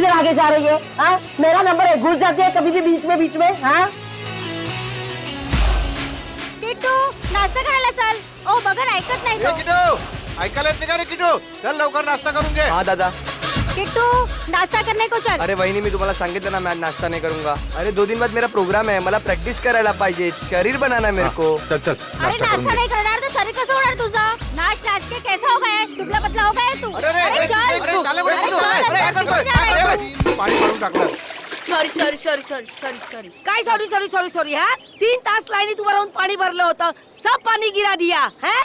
इधर आगे जा रही है? हाँ, मेरा नंबर है, घुस जाती है कभी भी बीच में। हाँ किट्टू नाश्ता करायला चल. ओ बघा ऐकत नाही तो. किटू ऐकायला येते का रे किटू? चल लवकर नाश्ता करून घे. हाँ दादा. किट्टू नाश्ता करने को चल. अरे वहिनी मी तुम्हाला सांगितलं ना, मैं आज नाश्ता नहीं करूंगा. अरे 2 दिन बाद मेरा प्रोग्राम है, मला प्रैक्टिस करायला पाहिजे, शरीर बनाना मेरे को. चल चल अरे नाश्ता करून नाश्ता घे. नाही करणार तर शरीर कसं होणार तुझं? नाच नाच के कैसा हो गया? दुबला पतला हो गया तू. अरे अरे चल. अरे चालले कुठे किटू? अरे, अरे काय करतोय? अरे, पाणी काढून टाकलं. सॉरी काय सॉरी हा 3 तास लाईनीत उभं राहून पाणी भरलं होतं, सब पानी गिरा दिया है.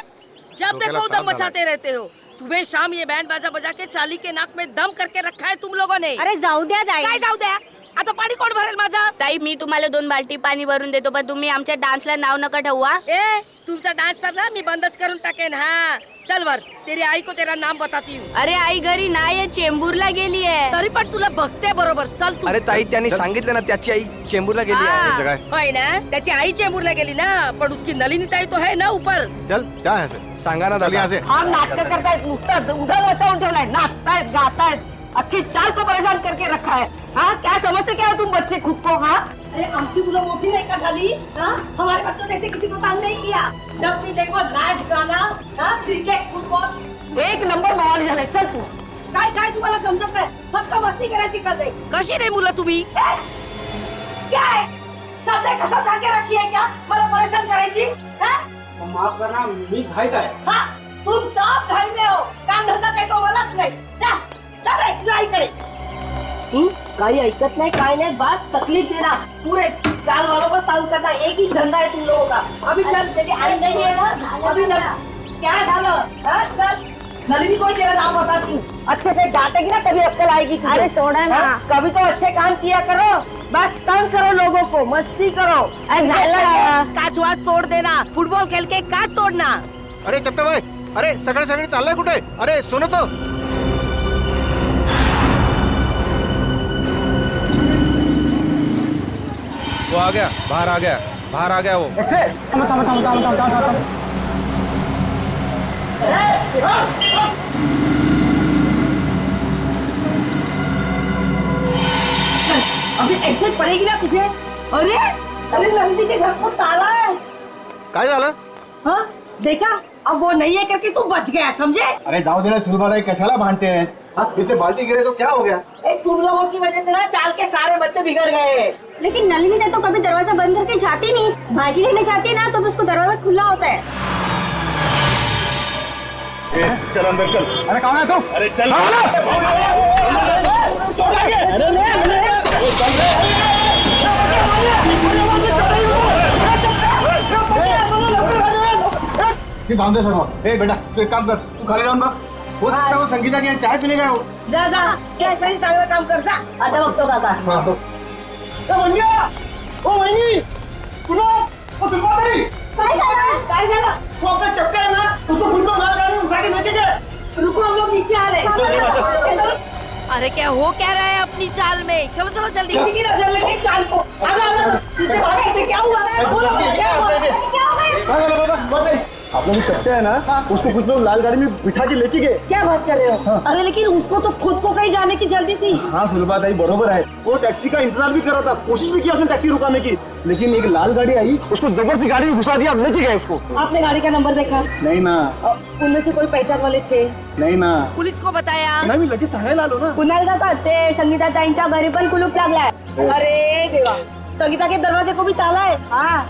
जब डोक्याला देखो ताप दम मचाते रहते हो. सुबह शाम ये बैंड बाजा बजा के चाली के नाक में दम करके रखा है तुम लोगों ने. अरे जाऊ द्या काय जाई. जाऊ द्या, आता पाणी कोण भरेल माझं? ताई मी तुम्हाला 2 बाल्टी पाणी भरून देतो, पण तुम्ही आमच्या डान्सला नाव नका ठेवा. ए तुमचा डान्स सर ना मी बंदच करून टाकेन. हा चल वर, तेरी आई को तेरा नाम बताती हूँ. अरे आई घरी नाही, चेंबूरला गेली आहे. तरी पण तुला बघते बरोबर. चल तू. अरे ताई त्यांनी सांगितलं ना, त्याची आई चेंबूरला गेली आहे. याचं काय? होय ना, त्याची आई चेंबूरला गेली ना, पण उसकी नलिनी ताई तो है ना ऊपर. चल क्या है से? सांगा ना चल दादा. यहाँ से. हम नाटक करतायत, नुसतं उधर मचावून ठेवलाय, नाचतायत गातायत, अख्खी चाल को परेशान करके रखा है. हाँ क्या समझते क्या हो तुम बच्चे खुद को? हाँ अरे आमची मुलं मोठी नाही का झाली? हाँ हमारे बच्चों ने ऐसे किसी को तंग नहीं किया. जब भी देखो नाच गाना, हाँ क्रिकेट फुटबॉल, एक नंबर माहोल झालाय. चल तू. काय काय तुम्हाला समजत नाही, फक्त मस्ती करायची कळते. कशी रे मुलं तुम्ही? क्या है? सब का सब ढाके रखी है क्या? मला परेशान करायची? हाँ? माफ करना, मी घाईत आहे. हाँ, तुम सब घर में हो, काम धंदा काही तो मलाच नाही. जा जा रे तुझ्या आईकडे. काही ऐकत नाही, काय नाही, बस तकलीफ देना. पूरे चाल वालों को ताल करना, एक ही धंधा है तुम लोगों का. अभी चल, तेरी आई नहीं है ना, अभी न क्या झालं? हाँ, चल नलिनी को तेरा नाम बताती हूँ. अच्छे से डांटेगी ना तभी अक्कल आएगी तुझे. अरे सोडा ना. हाँ, कभी तो अच्छे काम किया करो, बस तंग करो लोगों को, मस्ती करो. काच वाच तोड देना, फुटबॉल खेल के काच तोडना. अरे चपटे भाई, अरे सगळे सगळे चाललंय कुठे? अरे सुनो तो. वो आ गया, बाहर आ गया वो. अभी ऐसे पड़ेगी ना तुझे. अरे अरे नंदी के घर को ताला है. काय झालं? हाँ देखा, अब वो नहीं है करके तू बच गया, समझे? अरे जाओ देना सुलभाई, कशाला भांडते हैं? इससे बाल्टी गिरे तो क्या हो गया? तुम लोगों की वजह से ना चाल के सारे बच्चे बिगड़ गए हैं. लेकिन नलिनी ने तो कभी दरवाजा बंद करके जाती नहीं. भाजी लेने जाती है ना तो उसको दरवाजा खुला होता है. चल अंदर चल. अरे कौन है तू? अरे चल. जाऊन दे सर्व. ए बेटा तू एक काम कर, तू खाली जाऊन बघ. हो सकता है वो संगीता की चाय पीने गए हो. जा जा, क्या तरी चांगलं काम कर जा. आता बघतो काका. हाँ तो. ओ वहिनी, सुनो. ओ सुलभाई, काय झालं? वो अपना चपटे है ना, उसको फुटबॉल मार गाड़ी में उठा के लेके गए. रुको, हम लोग नीचे आ रहे हैं. चल, चल, अरे क्या हो क्या रहा है अपनी चाल में? चलो चलो जल्दी. किसी की नजर लगी चाल को. इससे भागा, इससे क्या हुआ? बोलो, क्या हुआ? क्या हुआ? आप लोग चपटे है ना, उसको कुछ लोग लाल गाड़ी में बिठा के लेके गए. क्या बात कर रहे हो? अरे लेकिन उसको तो खुद को कहीं जाने की जल्दी थी. हाँ सुलभाई बरोबर है. वो टैक्सी का इंतजार भी कर रहा था, कोशिश भी किया उसने टैक्सी रुकाने की, लेकिन एक लाल गाड़ी आई, उसको जबरदस्ती गाड़ी में घुसा दिया, लेके गए उसको. आपने गाड़ी का नंबर देखा? नहीं ना. उनमें से कोई पहचान वाले थे? नहीं ना. पुलिस को बताया? नाही मी लगेच सांगायला आलो ना. कुणाल काका ते संगीता ताईंच्या घरी पण कुलूप लागलाय. अरे देवा, संगीता के दरवाजे को भी ताला है. हाँ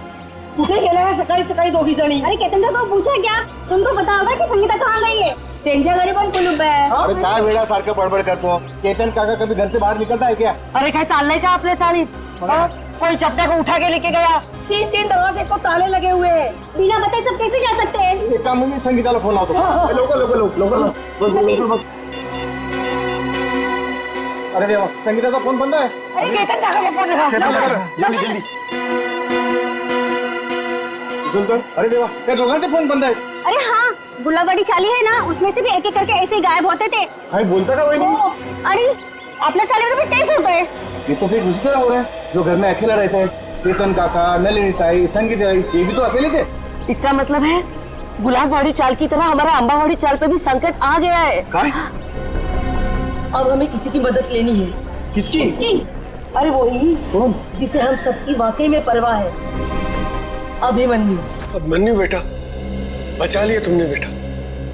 कुठे गेल्या है सकाळी सकाळी दोघी जणी? अरे केतन को पूछा क्या? तुमको पता होगा कि संगीता कहाँ गई है? त्यांच्या घरी पण कुलूप आहे. अरे काय वेळासारखं बडबड करतो. केतन काका कभी घर से बाहर निकलता है क्या? अरे काय चाललंय का आपल्या चालीत? कोई चपटा को उठा के लेके गया. 3 दरवाजे को ताले लगे हुए हैं. बिना बताए सब कैसे जा सकते हैं? एक काम मी संगीताला फोन लावतो. लोक अरे देवा, संगीताचा फोन बंद आहे. अरे केतन काका को फोन लगा. जल्दी जल्दी. सुनतोय? अरे देवा, त्या दोघांचे फोन बंद आहेत. अरे हाँ, गुलाबड़ी चाली है ना, उसमें से भी एक एक करके ऐसे ही गायब होते थे. काय बोलता का वहिनी? अरे आपल्या चालीवर तो भी तेज होता है. ये तो फिर उसी तरह हो रहा है जो घर में अकेला रहते हैं. केतन काका, नलिनी ताई, संगीता ताई, ये भी तो अकेले थे. इसका मतलब है गुलाबवाड़ी चाल की तरह हमारा अंबावाड़ी चाल पे भी संकट आ गया है. काय? अब हमें किसी की मदद लेनी है. किसकी? अरे वही जिसे हम सबकी वाकई में परवाह है, अभिमन्यु। अभिमन्यु बेटा, बचा लिया तुमने बेटा,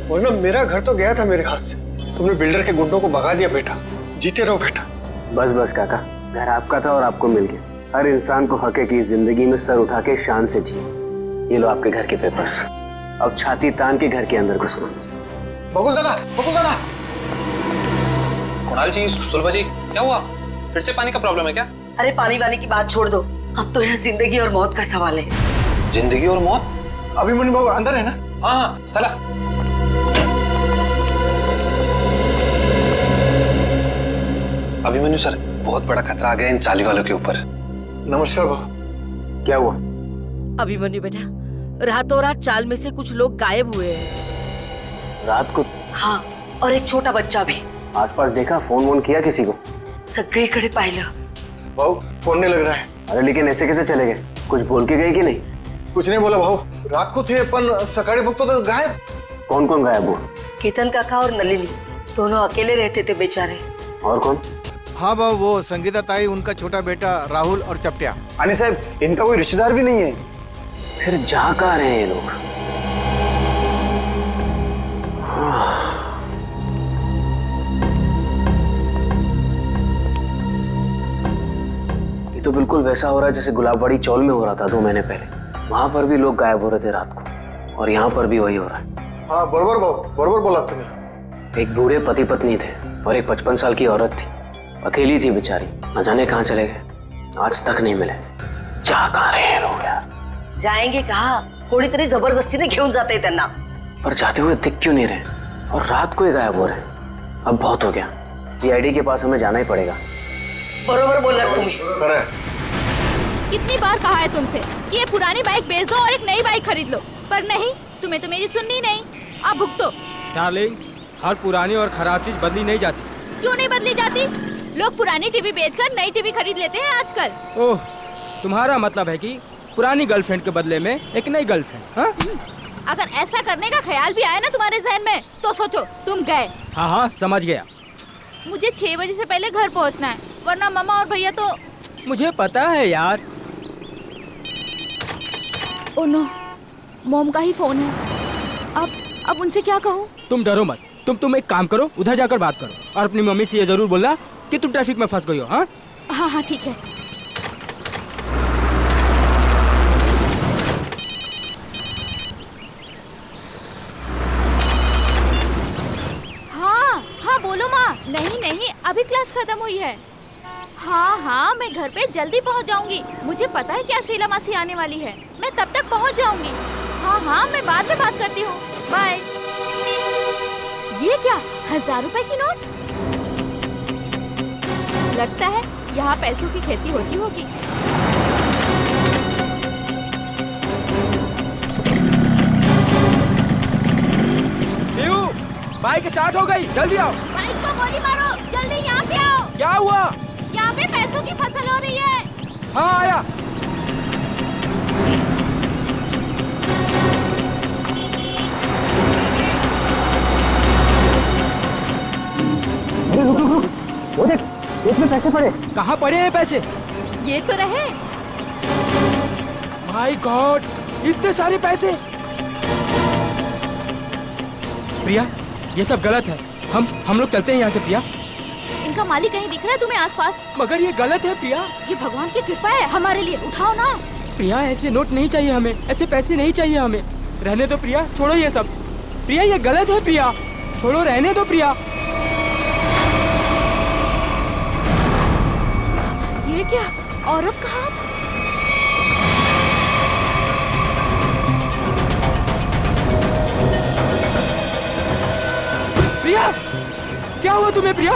वरना मेरा घर तो गया था मेरे हाथ से। तुमने बिल्डर के गुंडों को भगा दिया बेटा। जीते रहो बेटा। बस बस काका, घर आपका था और आपको मिल गया। हर इंसान को हक है कि जिंदगी में सर उठा के शान से जिए। ये लो आपके घर के पेपर्स, अब छाती तान के घर के अंदर घुसना। बकुल दादा, बकुल दादा। कुणाल जी, सुलभा जी, क्या हुआ? फिर से पानी का प्रॉब्लम है क्या? अरे पानी वानी की बात छोड़ दो, अब तो यहाँ जिंदगी और मौत का सवाल है। जिंदगी और मौत? अभिमन्यु बाबू अंदर है ना? हाँ, चला। अभिमन्यु सर, बहुत बड़ा खतरा आ गया इन चाली वालों के ऊपर। नमस्कार बाबू। क्या हुआ? अभिमन्यु बेटा, रातों रात चाल में से कुछ लोग गायब हुए हैं। रात को? हाँ, और एक छोटा बच्चा भी। आसपास देखा? फोन वोन किया किसी को? सगळीकडे पाहिलं। बाबू फोन नहीं लग रहा है। अरे लेकिन ऐसे कैसे चले गए? कुछ बोल के गए कि नहीं? कुछ नहीं बोला भाऊ, रात को थे पण सकाळी बघतो तो गायब। कौन कौन गायब हुआ? केतन काका और नलिनी दोनों अकेले रहते थे बेचारे। और कौन? हाँ बाबू, वो संगीता ताई, उनका छोटा बेटा राहुल और चपटिया। आणि साहेब, इनका कोई रिश्तेदार भी नहीं है। फिर जा कहाँ रहे हैं ये लोग? ये तो बिल्कुल वैसा हो रहा है जैसे गुलाबवाड़ी चौल में हो रहा था 2 महीने पहले। वहां पर भी लोग गायब हो रहे थे रात को, और यहाँ पर भी वही हो रहा है। हाँ बरोबर भाऊ, बरोबर बोला तुमने। एक बूढ़े पति पत्नी थे और एक 55 साल की औरत थी। अकेली थी बेचारी, न जाने कहाँ चले गए, आज तक नहीं मिले। जा कहाँ रहे हैं लोग यार? जाएंगे कहा? कोणीतरी जबरदस्तीने घेऊन जाते त्यांना। पर जाते हुए दिख क्यों नहीं रहे, और रात को ही गायब हो रहे हैं? अब बहुत हो गया, जीआईडी के पास हमें जाना ही पड़ेगा। बरोबर बोला तुम्ही। कितनी बार कहा है तुमसे कि ये पुरानी बाइक बेच दो और एक नई बाइक खरीद लो, पर नहीं, तुम्हें तो मेरी सुननी नहीं। आप भुगतो। डार्लिंग, हर पुरानी और खराब चीज बदली नहीं जाती। क्यों नहीं बदली जाती? लोग पुरानी टीवी बेचकर नई टीवी खरीद लेते हैं आजकल। ओह, तुम्हारा मतलब है कि पुरानी गर्लफ्रेंड के बदले में एक नई गर्लफ्रेंड? हाँ? अगर ऐसा करने का ख्याल भी आया ना तुम्हारे जहन में, तो सोचो तुम गए। हाँ हाँ, समझ गया। मुझे 6 बजे से पहले घर पहुंचना है, वरना मामा और भैया तो। मुझे पता है यार। ओह नो, मॉम का ही फोन है। अब उनसे क्या कहूँ? तुम डरो मत, तुम एक काम करो, उधर जाकर बात करो और अपनी मम्मी से ये जरूर बोलना कि तुम ट्रैफिक में फंस गई हो। हाँ हाँ हाँ ठीक है। हाँ हाँ बोलो माँ। नहीं नहीं, अभी क्लास खत्म हुई है। हाँ हाँ, मैं घर पे जल्दी पहुँच जाऊंगी। मुझे पता है क्या शीला मासी आने वाली है, मैं तब तक पहुँच जाऊंगी। हाँ हाँ, मैं बाद में बात करती हूँ, बाय। ये क्या, 1000 रुपए की नोट? लगता है यहाँ पैसों की खेती होती होगी। देवू, बाइक स्टार्ट हो गई, जल्दी आओ। बाइक को गोली मारो, जल्दी यहाँ पे आओ। क्या हुआ? यहाँ पे पैसों की फसल हो रही है। हाँ आया। अरे रुक रुक रुक, वो देख, इसमें पैसे पड़े। कहाँ पड़े हैं पैसे? ये तो रहे। माय गॉड, इतने सारे पैसे। प्रिया, ये सब गलत है। हम लोग चलते हैं यहाँ से प्रिया। इनका मालिक कहीं दिख रहा है तुम्हें आसपास? मगर ये गलत है प्रिया। ये भगवान की कृपा है हमारे लिए, उठाओ ना। प्रिया, ऐसे नोट नहीं चाहिए हमें, ऐसे पैसे नहीं चाहिए हमें। रहने दो प्रिया, छोड़ो ये सब। प्रिया, ये गलत है प्रिया, छोड़ो, रहने दो प्रिया। ये क्या, औरत का हाथ? प्रिया, क्या हुआ तुम्हें प्रिया?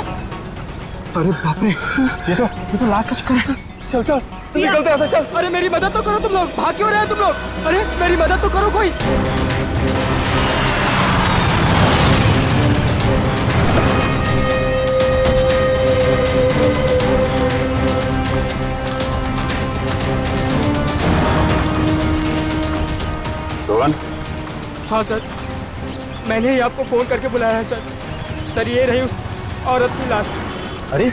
अरे बाप रे, ये तो लाश का चक्कर है। चल चल निकलते हैं, चल। अरे मेरी मदद तो करो तुम लोग, भाग क्यों रहे हो तुम लोग? अरे मेरी मदद तो करो कोई। रोहन? हाँ सर, मैंने ही आपको फोन करके बुलाया है सर। सर, ये रही उस औरत की लाश। अरे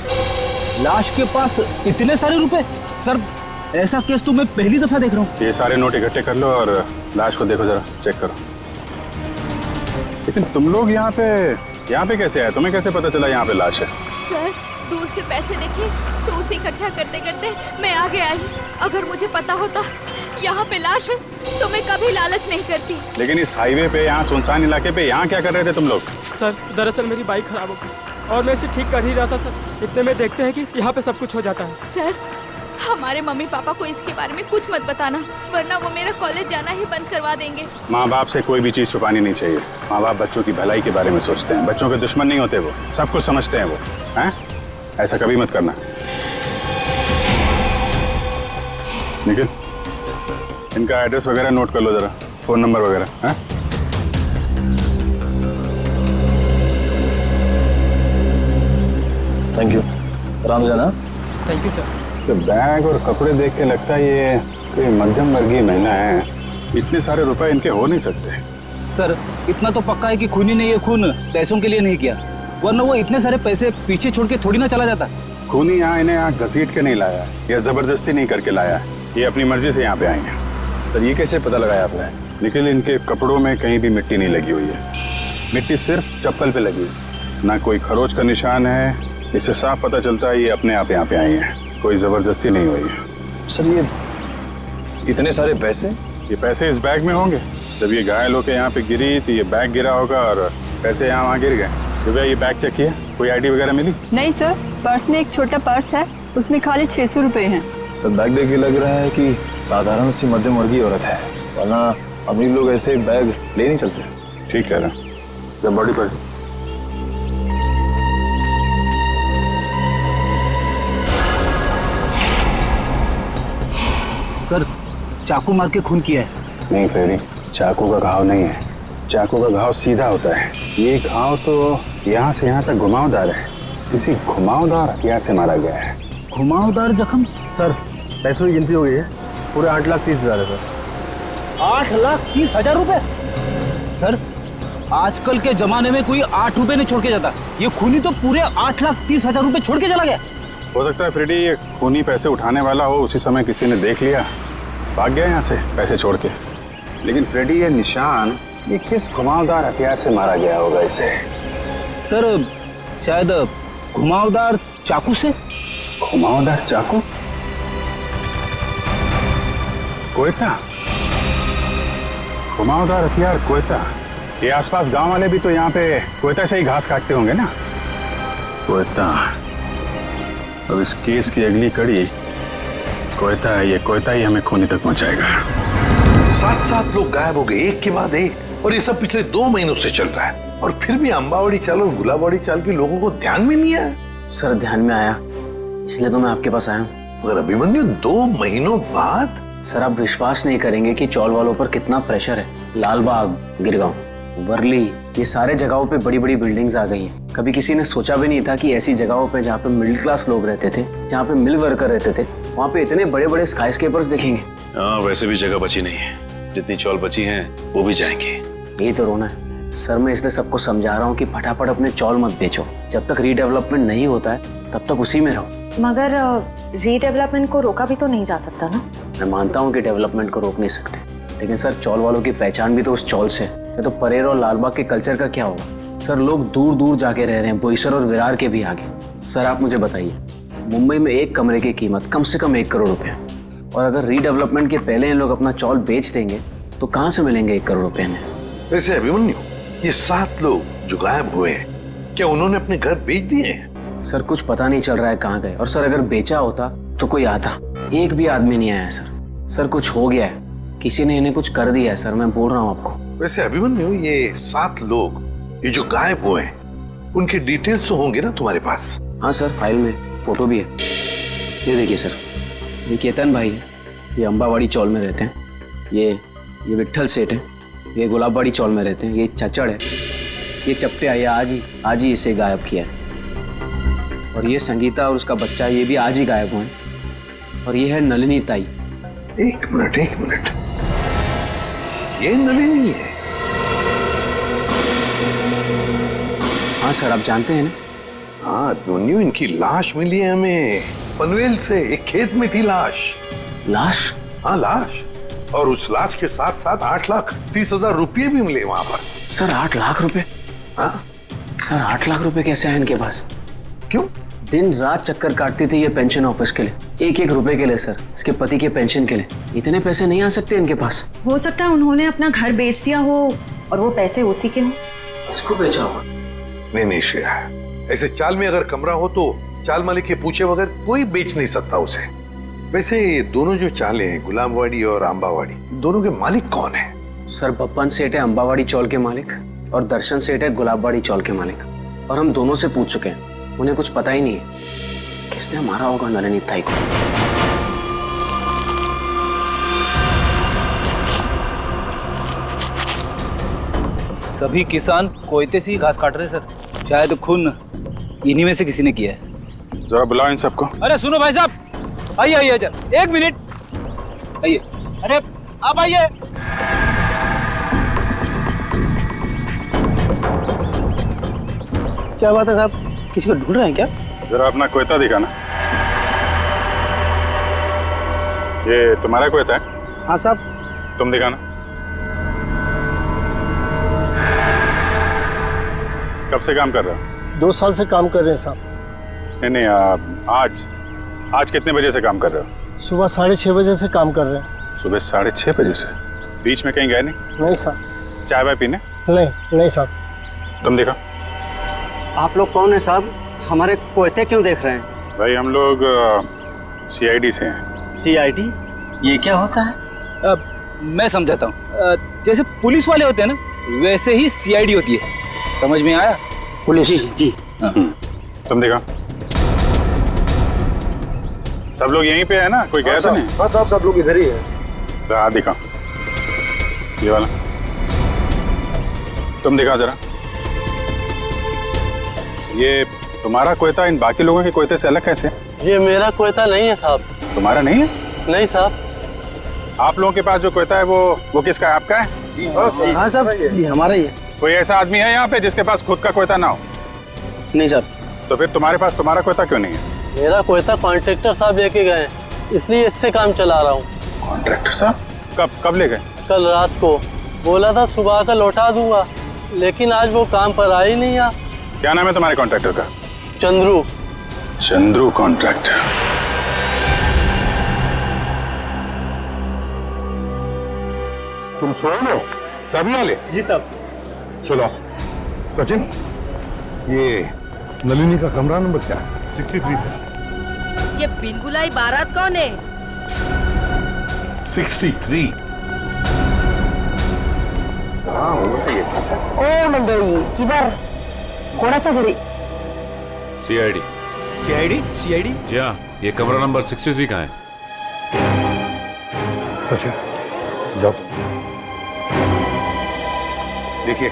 लाश के पास इतने सारे रुपए? सर ऐसा केस तो मैं पहली दफा देख रहा हूँ। ये सारे नोट इकट्ठे कर लो और लाश को देखो जरा, चेक करो। लेकिन तुम लोग यहाँ पे कैसे आए? तुम्हें कैसे पता चला यहाँ पे लाश है? सर दूर से पैसे देखे तो उसे इकट्ठा करते करते मैं आगे आई। अगर मुझे पता होता यहाँ पे लाश है तो मैं कभी लालच नहीं करती। लेकिन इस हाईवे पे, यहाँ सुनसान इलाके पे, यहाँ क्या कर रहे थे तुम लोग? सर दरअसल मेरी बाइक खराब हो गई और मैं इसे ठीक कर ही रहा था सर। इतने में देखते हैं कि यहाँ पे सब कुछ हो जाता है। सर हमारे मम्मी पापा को इसके बारे में कुछ मत बताना, वरना वो मेरा कॉलेज जाना ही बंद करवा देंगे। माँ बाप से कोई भी चीज छुपानी नहीं चाहिए। माँ बाप बच्चों की भलाई के बारे में सोचते हैं, बच्चों के दुश्मन नहीं होते, वो सब कुछ समझते हैं वो, हैं? ऐसा कभी मत करना। निखिल, इनका एड्रेस वगैरह नोट कर लो जरा, फोन नंबर वगैरह, हैं? Thank you. आराम से ना। Thank you sir. तो बैग और कपड़े देख के लगता है ये कोई मध्यम वर्गीय महिला है। इतने सारे रुपए इनके हो नहीं सकते। सर इतना तो पक्का है कि खूनी ने ये खून पैसों के लिए नहीं किया, वरना वो इतने सारे पैसे पीछे छोड़ के थोड़ी ना चला जाता। खूनी यहाँ इन्हें यहाँ घसीट के नहीं लाया या जबरदस्ती नहीं करके लाया, ये अपनी मर्जी से यहाँ पे आए हैं। सर ये कैसे पता लगाया आपने? निखिल, इनके कपड़ों में कहीं भी मिट्टी नहीं लगी हुई है, मिट्टी सिर्फ चप्पल पे लगी है, ना कोई खरोच का निशान है। इससे साफ पता चलता है ये अपने आप यहाँ पे आई हैं, कोई जबरदस्ती नहीं हुई है। सर ये इतने सारे पैसे? ये पैसे इस बैग में होंगे। जब ये घायल होकर यहाँ पे गिरी तो ये बैग गिरा होगा और पैसे यहाँ वहाँ गिर गए। सुबह ये बैग चेक किया, कोई आईडी वगैरह मिली? नहीं सर, पर्स में एक छोटा पर्स है, उसमें खाली 600 रुपए हैं। सर बैग देख के लग रहा है कि साधारण सी मध्यम वर्गीय औरत है, वरना अमीर लोग ऐसे बैग ले नहीं चलते। ठीक कह रहा हूँ। जब बॉडी पर सर चाकू मार के खून किया है। नहीं फेरी, चाकू का घाव नहीं है, चाकू का घाव सीधा होता है। ये घाव तो यहाँ से यहाँ तक घुमावदार है, किसी घुमावदार हथियार से मारा गया है। घुमावदार जख्म? सर पैसों की गिनती हो गई है, पूरे 8,30,000 है सर। 8,30,000 रुपए? सर आजकल के जमाने में कोई 8 रुपए नहीं छोड़ के जाता, ये खूनी तो पूरे 8,30,000 रुपए छोड़ के चला गया। हो सकता है फ्रेडी ये खूनी पैसे उठाने वाला हो, उसी समय किसी ने देख लिया, भाग गया यहाँ से पैसे छोड़ के। लेकिन फ्रेडी ये निशान, ये किस घुमावदार हथियार से मारा गया होगा इसे? सर शायद घुमावदार चाकू से। घुमावदार चाकू? कोयता? घुमावदार हथियार कोयता? ये आसपास गांव वाले भी तो यहाँ पे कोयता से ही घास काटते होंगे ना। कोयता। अब इस केस की अगली कड़ी कोयता है, ये कोयता ही हमें खूनी तक पहुंचाएगा। 7 लोग गायब हो गए एक के बाद एक, और ये सब पिछले 2 महीनों से चल रहा है, और फिर भी अंबावड़ी चाल और गुलाबवाड़ी चाल के लोगों को ध्यान में नहीं आया। सर ध्यान में आया, इसलिए तो मैं आपके पास आया हूँ। मगर अभिमन्यु 2 महीनों बाद? सर आप विश्वास नहीं करेंगे कि चौल वालों पर कितना प्रेशर है। लालबाग, गिरगांव, वर्ली, ये सारे जगहों पे बड़ी बड़ी बिल्डिंग्स आ गई हैं। कभी किसी ने सोचा भी नहीं था कि ऐसी जगहों पे जहाँ पे मिडिल क्लास लोग रहते थे, जहाँ पे मिल वर्कर रहते थे, वहाँ पे इतने बड़े बड़े स्काईस्केपर्स देखेंगे। हाँ वैसे भी जगह बची नहीं है, जितनी चौल बची हैं वो भी जाएंगे। यही तो रोना है सर। मैं इसलिए सबको समझा रहा हूँ कि फटाफट अपने चौल मत बेचो, जब तक रीडेवलपमेंट नहीं होता है तब तक उसी में रहो। मगर रीडेवलपमेंट को रोका भी तो नहीं जा सकता ना। मैं मानता हूँ कि डेवलपमेंट को रोक नहीं सकते, लेकिन सर चौल वालों की पहचान भी तो उस चौल से है। तो परेर और लालबाग के कल्चर का क्या होगा? सर लोग दूर दूर जाके रह रहे हैं, बोईसर और विरार के भी आगे। सर आप मुझे बताइए, मुंबई में एक कमरे की कीमत कम से कम 1 करोड़ रुपए है, और अगर रीडेवलपमेंट के पहले इन लोग अपना चौल बेच देंगे तो कहाँ से मिलेंगे 1 करोड़ रुपए में? वैसे अभिमन्यु, ये 7 लोग जो गायब हुए हैं, क्या उन्होंने अपने घर बेच दिए हैं? सर कुछ पता नहीं चल रहा है कहाँ गए, और सर अगर बेचा होता तो कोई आता। एक भी आदमी नहीं आया सर। सर कुछ हो गया है, किसी ने इन्हें कुछ कर दिया है सर, मैं बोल रहा हूँ आपको। वैसे अभिमन्यु, ये 7 लोग ये जो गायब हुए हैं, उनके डिटेल्स तो होंगे ना तुम्हारे पास? हाँ सर, फाइल में फोटो भी है। ये देखिए सर, ये केतन भाई है, ये अंबावाड़ी चौल में रहते हैं। ये विट्ठल सेठ है, ये गुलाबवाड़ी चौल में रहते हैं। ये चचड़ है, ये चप्टे आया आज ही इसे गायब किया है। और ये संगीता और उसका बच्चा, ये भी आज ही गायब हुए हैं। और ये है नलिनी ताई। एक मिनट, ये नलिनी है? हाँ सर, आप जानते हैं ना? हाँ दोनियो, इनकी लाश मिली है हमें पनवेल से, एक खेत में थी लाश। लाश? हाँ लाश, और उस लाश के साथ साथ 8,30,000 रुपये भी मिले वहां पर। सर 8 लाख रुपए? हाँ सर 8 लाख रुपए कैसे आए इनके पास? क्यों? दिन रात चक्कर काटती थी ये पेंशन ऑफिस के लिए, एक एक रुपए के लिए सर, इसके पति के पेंशन के लिए। इतने पैसे नहीं आ सकते इनके पास। हो सकता है उन्होंने अपना घर बेच दिया हो और वो पैसे उसी के हों। इसको बेचा होगा? नहीं श्रेया, ऐसे चाल में अगर कमरा हो तो चाल मालिक के पूछे बगैर कोई बेच नहीं सकता उसे। वैसे ये दोनों जो चालें हैं, गुलाबवाड़ी और अंबावाड़ी, दोनों के मालिक कौन है? सर बप्पन सेठ है अंबावाड़ी चौल के मालिक और दर्शन सेठ है गुलाबवाड़ी चौल के मालिक। और हम दोनों से पूछ चुके हैं, उन्हें कुछ पता ही नहीं है किसने मारा होगा नलिनी ताई को। सभी किसान कोयते से ही घास काट रहे सर, शायद खून इन्हीं में से किसी ने किया है। जरा बुलाओ इन सबको। अरे सुनो भाई साहब, आइए आइए जरा, 1 मिनट आइए। अरे आप आइए। क्या बात है साहब, किसी को ढूंढ रहे हैं क्या? जरा अपना कोयता दिखाना। ये तुम्हारा कोयता है? हाँ साहब। तुम दिखाना। कब से काम कर रहे हो? 2 साल से काम कर रहे हैं साहब। नहीं आज कितने बजे से काम कर रहे हो? सुबह 6:30 बजे से काम कर रहे हैं। सुबह 6:30 बजे से? बीच में कहीं गए नहीं? नहीं साहब। चाय वाय पीने? नहीं साहब। तुम देखो। आप लोग कौन है साहब? हमारे कोयते क्यों देख रहे हैं? भाई हम लोग CID से हैं। CID? ये क्या होता है? मैं समझाता हूँ। जैसे पुलिस वाले होते हैं ना, वैसे ही CID होती है। समझ में आया? पुलिस? जी। तुम देखो। सब लोग यहीं पे है ना? कोई गया तो नहीं? हाँ साहब, सब लोग इधर ही है। हाँ दिखाओ, ये वाला तुम दिखाओ जरा। ये तुम्हारा कोयता इन बाकी लोगों के कोयते से अलग कैसे? ये मेरा कोयता नहीं है साहब। तुम्हारा नहीं है? नहीं साहब। आप लोगों के पास जो कोयता है वो किसका है? आपका है? हाँ साहब, ये हमारा ही है। कोई ऐसा आदमी है यहाँ पे जिसके पास खुद का कोयता ना हो? नहीं साहब। तो फिर तुम्हारे पास तुम्हारा कोयता क्यों नहीं है? मेरा कोयता कॉन्ट्रैक्टर साहब लेके गए, इसलिए इससे काम चला रहा हूँ। कॉन्ट्रैक्टर साहब कब ले गए? कल रात को। बोला था सुबह का लौटा दूंगा, लेकिन आज वो काम पर आ ही नहीं। आ क्या नाम है तुम्हारे कॉन्ट्रैक्टर का? चंद्रू। चंद्रू कॉन्ट्रैक्टर। तुम सोए हो? तभी वाले? जी साहब। चलो सचिन, ये नलिनी का कमरा नंबर क्या है? 63 से। ये बिन बुलाई बारात कौन है? 63। हाँ वो सही है। ओ मंडळी, किधर? कोणाच्या घरी? CID। CID? जी हाँ, ये कमरा नंबर 63 का है। सचिन जाओ। देखिए,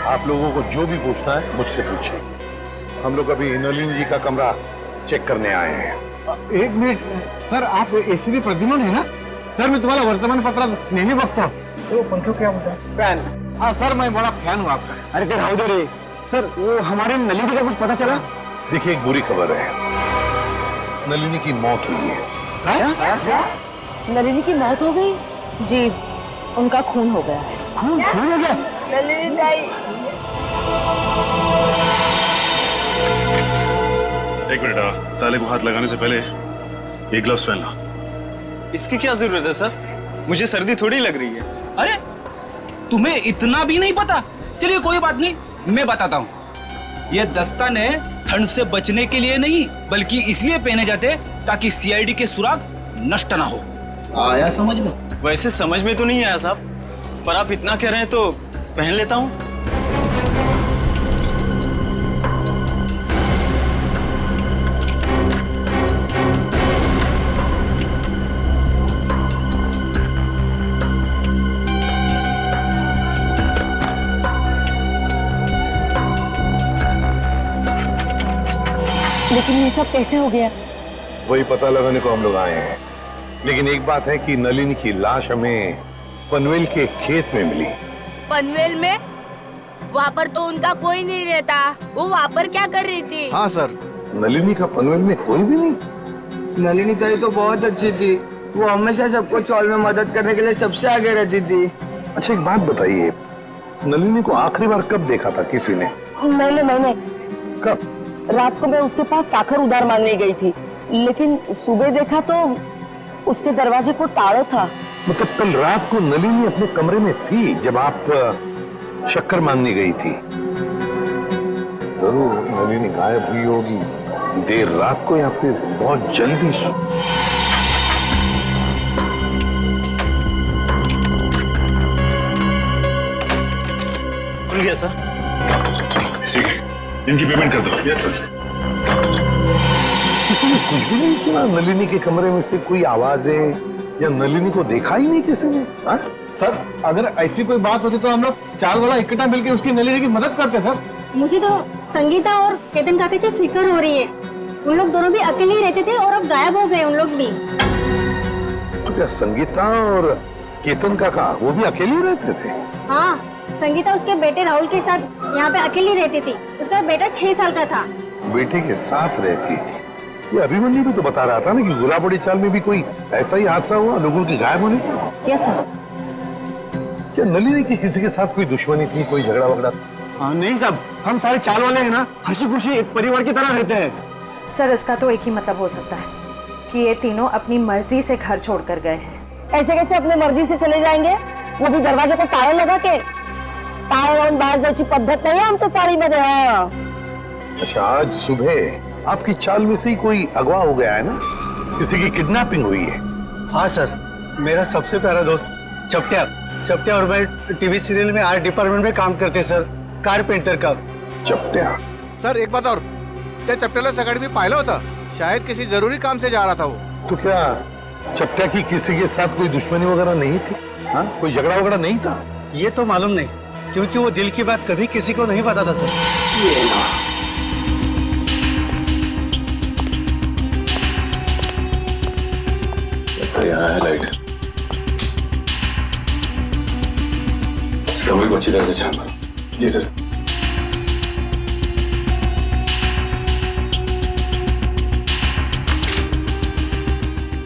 आप लोगों को जो भी पूछना है मुझसे पूछिए। हम लोग अभी नलिनी जी का कमरा चेक करने आए हैं। 1 मिनिट सर, आप ACP प्रद्युमन है ना? सर मैं तुम्हारा वर्तमानपत्रात नेहमी बघतो। तो पंखो क्या होता है? फैन। हाँ सर, मैं बड़ा फैन हूँ आपका। अरे ते राहू दे रे सर, वो हमारे नलिनी का कुछ पता चला? देखिए, एक बुरी खबर है, नलिनी की मौत हुई है। नलिनी की मौत हो गई? जी, उनका खून हो गया है। खून हो गया? नलिनी ताई। एक मिनट, ताले को हाथ लगाने से पहले ये ग्लव्स पहन लो। इसकी क्या जरूरत है सर? मुझे सर्दी थोड़ी लग रही है। अरे तुम्हें इतना भी नहीं पता? चलिए कोई बात नहीं, मैं बताता हूँ। ये दस्ताने ठंड से बचने के लिए नहीं, बल्कि इसलिए पहने जाते ताकि CID के सुराग नष्ट ना हो। आया समझ में? वैसे समझ में तो नहीं आया साहब, पर आप इतना कह रहे हैं तो पहन लेता हूँ। लेकिन ये सब कैसे हो गया? वही पता लगाने को हम लोग आए हैं। लेकिन एक बात है कि नलिनी की लाश हमें पनवेल के खेत में मिली। पनवेल में? वहाँ पर तो उनका कोई नहीं रहता। वो वहाँ पर क्या कर रही थी? हाँ सर। नलिनी का पनवेल में कोई भी नहीं। नलिनी ताई तो बहुत अच्छी थी, वो हमेशा सबको चौल में मदद करने के लिए सबसे आगे रहती थी। अच्छा एक बात बताइए, नलिनी को आखिरी बार कब देखा था किसी ने? मैंने कब? रात को मैं उसके पास साखर उधार मांगने गई थी, लेकिन सुबह देखा तो उसके दरवाजे को ताला था। मतलब कल रात को नलिनी अपने कमरे में थी जब आप शक्कर मांगने गई थी? जरूर नलिनी गायब हुई होगी देर रात को या फिर बहुत जल्दी खुल गया सर। ठीक है, इनकी पेमेंट कर दो। Yes sir. किसी ने कुछ भी नहीं सुना? नलिनी के कमरे में से कोई आवाजें या नलिनी को देखा ही नहीं किसी ने? हा? सर अगर ऐसी कोई बात होती तो हम लोग चाल वाला इकट्ठा मिलकर उसकी नलिनी की मदद करते सर। मुझे तो संगीता और केतन काका की फिक्र हो रही है। उन लोग दोनों भी अकेले ही रहते थे और अब गायब हो गए उन लोग भी। तो क्या संगीता और केतन काका वो भी अकेले रहते थे? हाँ, संगीता उसके बेटे राहुल के साथ यहाँ पे अकेली रहती थी। उसका बेटा 6 साल का था। बेटे के साथ रहती थी। ये अभिमन्यु भी तो बता रहा था ना कि गुलाबड़ी चाल में भी कोई ऐसा ही हादसा हुआ लोगों की गायब होने का। Yes sir. क्या नलिनी की किसी के साथ कोई दुश्मनी थी, कोई झगड़ा वगड़ा? नहीं साहब, हम सारे चाल वाले हैं ना, हंसी खुशी एक परिवार की तरह रहते हैं। सर इसका तो एक ही मतलब हो सकता है कि ये तीनों अपनी मर्जी से घर छोड़कर गए हैं। ऐसे कैसे अपनी मर्जी से चले जाएंगे? वो भी दरवाजे को ताला लगा के? ताला लावून बाहेर जायची पद्धत नाही आमच्या चाळीमध्ये। हाँ। अच्छा आज सुबह आपकी चाल में से ही कोई अगवा हो गया है ना? किसी की किडनैपिंग हुई है? हाँ सर, मेरा सबसे प्यारा दोस्त चपटिया और मैं टीवी सीरियल में आर्ट डिपार्टमेंट में काम करते सर, कारपेंटर का। चपटिया? सर एक बात और, त्या चपट्याला सकाळी मी पाहिलं होतं, शायद किसी जरूरी काम से जा रहा था वो। तो क्या चपटिया की किसी के साथ कोई दुश्मनी वगैरह नहीं थी? हाँ, कोई झगड़ा वगैरह नहीं था? ये तो मालूम नहीं, क्योंकि वो दिल की बात कभी किसी को नहीं बताता सर। यहाँ है लाइट। इस कमरे को अच्छी तरह से छान मारो। जी सर।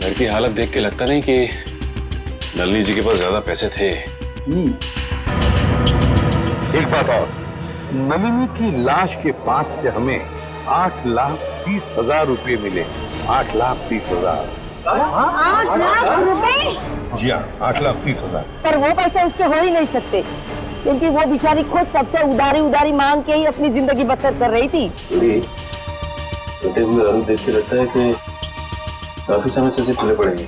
घर की हालत देख के लगता नहीं कि नलिनी जी के पास ज्यादा पैसे थे। एक बात और, नलिनी की लाश के पास से हमें 8,30,000 रुपए मिले। 8,30,000। 8 लाख रुपए? जी हाँ, 8,30,000। पर वो पैसे उसके हो ही नहीं सकते, क्योंकि वो बेचारी खुद सबसे उधारी मांग के ही अपनी जिंदगी बसर कर रही थी। कटे हुए आलू देख के लगता है कि काफी समय से चले पड़ेंगे।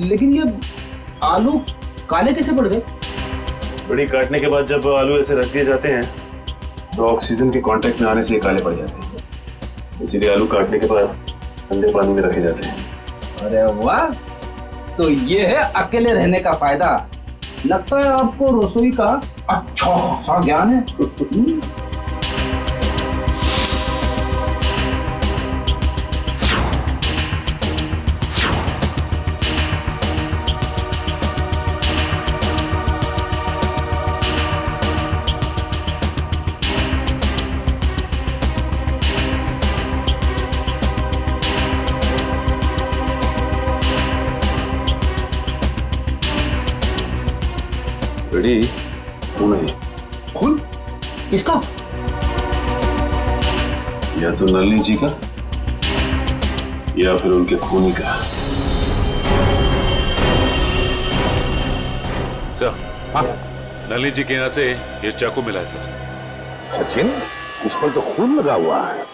लेकिन ये आलू काले कैसे पड़ गए? बड़ी काटने के बाद जब आलू ऐसे रख दिए जाते हैं तो ऑक्सीजन के कांटेक्ट में आने से ये काले पड़ जाते हैं। इसीलिए आलू काटने के बाद ठंडे पानी में रखे जाते हैं। अरे वाह, तो ये है अकेले रहने का फायदा। लगता है आपको रसोई का अच्छा खासा ज्ञान है। रेडी? खून है। खून? किसका? या तो नलिनी जी का या फिर उनके खूनी का। सर, हाँ? नलिनी जी के यहाँ से ये चाकू मिला है सर। सचिन, इस पर तो खून लगा हुआ है।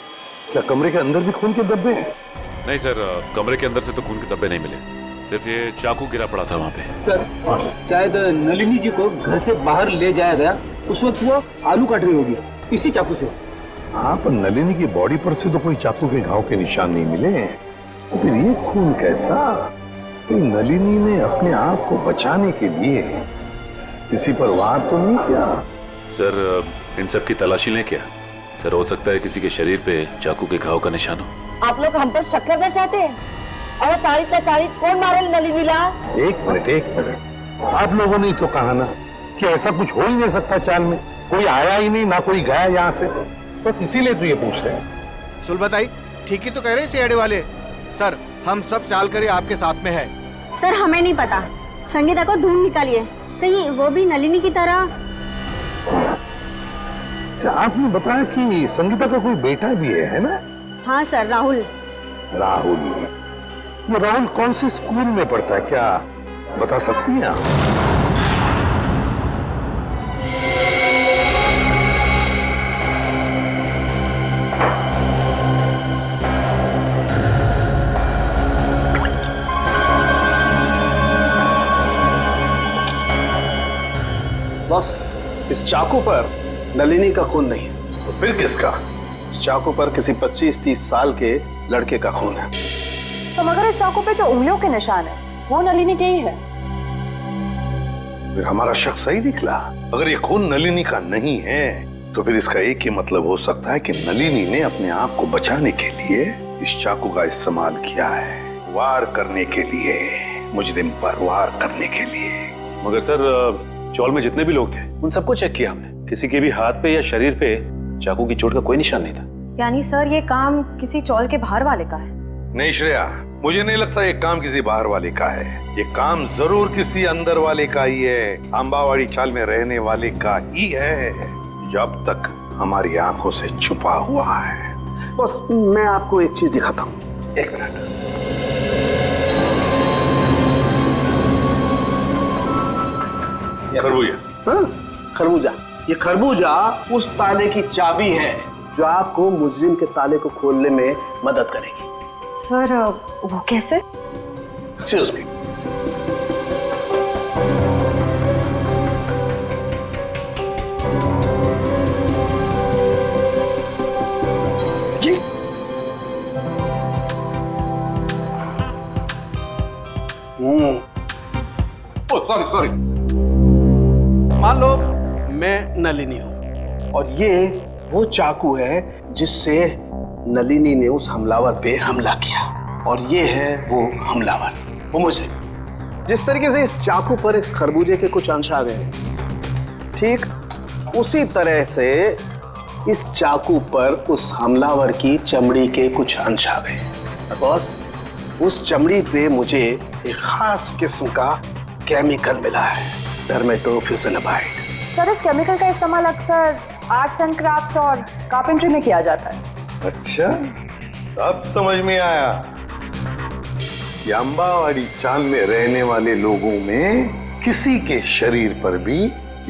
क्या कमरे के अंदर भी खून के धब्बे हैं? नहीं सर, कमरे के अंदर से तो खून के धब्बे नहीं मिले, सिर्फ ये चाकू गिरा पड़ा था वहाँ पे। सर, शायद नलिनी जी को घर से बाहर ले जाया गया, उस वक्त वो आलू काट रही होगी इसी चाकू से। हाँ, पर नलिनी की बॉडी पर से तो कोई चाकू के घाव के निशान नहीं मिले। तो फिर ये खून कैसा? नलिनी ने अपने आप को बचाने के लिए किसी पर वार तो नहीं किया? सर, इन सब की तलाशी लें क्या? सर, हो सकता है किसी के शरीर पे चाकू के घाव का निशान हो। आप लोग हम पर शक करना चाहते हैं? और तारीख कौन मारेल नलिनीला? एक मिनट, आप लोगों ने तो कहा ना कि ऐसा कुछ हो ही नहीं सकता चाल में। कोई आया ही नहीं, ना कोई गया यहाँ से, बस इसीलिए तो ये पूछ रहे हैं। सुलभताई ठीक ही तो कह रहे हैं सीआईडी वाले। सर हम सब चाल कर आपके साथ में है। सर हमें नहीं पता, संगीता को ढूंढ निकालिए, कहीं वो भी नलिनी की तरह। अच्छा, आपने बताया कि संगीता का कोई बेटा भी है ना? हाँ सर, राहुल। राहुल, ये राहुल कौन से स्कूल में पढ़ता है, क्या बता सकती हैं आप? बॉस, इस चाकू पर नलिनी का खून नहीं है। तो फिर किसका? इस चाकू पर किसी 25-30 साल के लड़के का खून है। तो मगर इस चाकू पे जो उंगलियों के निशान है वो नलिनी के ही है। फिर हमारा शक सही निकला। अगर ये खून नलिनी का नहीं है तो फिर इसका एक ही मतलब हो सकता है कि नलिनी ने अपने आप को बचाने के लिए इस चाकू का इस्तेमाल किया है, वार करने के लिए, मुजरिम पर वार करने के लिए। मगर सर चौल में जितने भी लोग थे उन सबको चेक किया हमने, किसी के भी हाथ पे या शरीर पे चाकू की चोट का कोई निशान नहीं था। यानी सर ये काम किसी चौल के बाहर वाले का है? नहीं श्रेया, मुझे नहीं लगता ये काम किसी बाहर वाले का है। ये काम जरूर किसी अंदर वाले का ही है, अंबावाड़ी चाल में रहने वाले का ही है, जो अब तक हमारी आंखों से छुपा हुआ है। बस मैं आपको एक चीज दिखाता हूँ, एक मिनट। खरबूजा? हाँ, खरबूजा। ये खरबूजा उस ताले की चाबी है जो आपको मुजरिम के ताले को खोलने में मदद करेगी। सर वो कैसे? Excuse me. सॉरी। मान लो मैं नलिनी हूं और ये वो चाकू है जिससे नलिनी ने उस हमलावर पे हमला किया, और ये है वो हमलावर, वो मुझे। जिस तरीके से इस चाकू पर इस खरबूजे के कुछ अंश आ गए, ठीक उसी तरह से इस चाकू पर उस हमलावर की चमड़ी के कुछ अंश आ गए। बॉस, उस चमड़ी पे मुझे एक खास किस्म का केमिकल मिला है, डर्मेटोफ्यूजिनामाइड। सर इस केमिकल का इस्तेमाल अक्सर आर्ट्स एंड क्राफ्ट्स और कार्पेंट्री में किया जाता है। अच्छा, अब समझ में आया कि अंबावाड़ी चाल में रहने वाले लोगों में किसी के शरीर पर भी